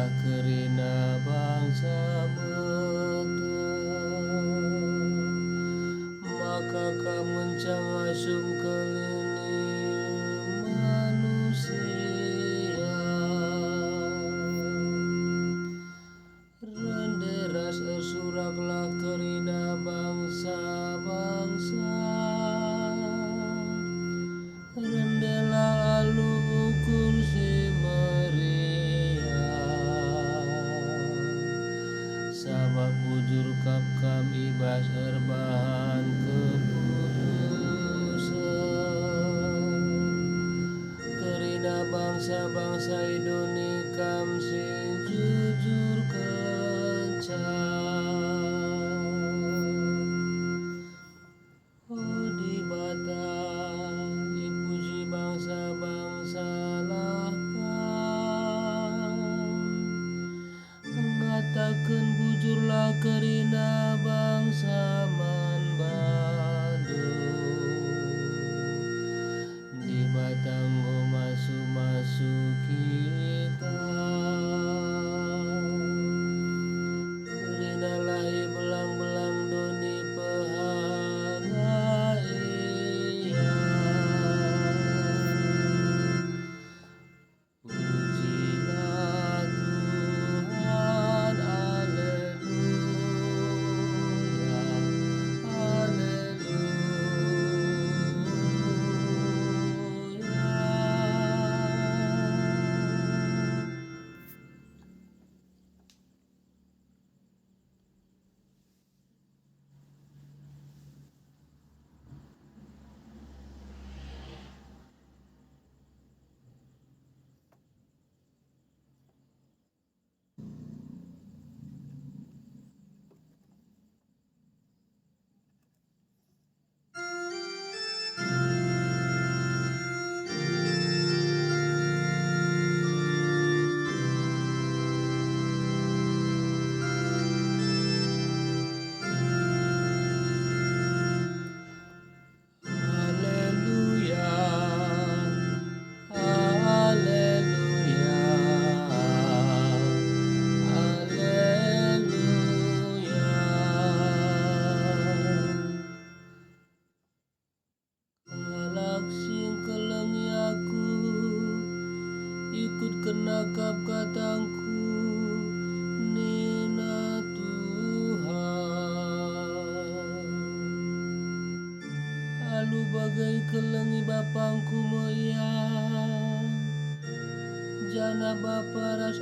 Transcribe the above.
lah kerina bangsa meta, maka kam mencang asum kelini manusia. Renderas ersuraklah kerina bangsa-bangsa, rendelah alu ukur si Maria, sabab bujur kap kami bas erbahan keputusan, kerina bangsa-bangsa Indonesia kam sing jujur kencan. Oh di bata dipuji bangsa-bangsa lah kam, ngatakan bujurlah kerina bangsa manbado, di batanggo masu-masu kita, kerina lahi belang-belang doni pehanga iya. Pujilah Tuhan, haleluya, haleluya. Haleluya, haleluya, haleluya. Kalak sing kelengi aku, ikut kenakap katangku, Nina Tuhan. Alu bagai kelengi bapangku moya, jana bapa ras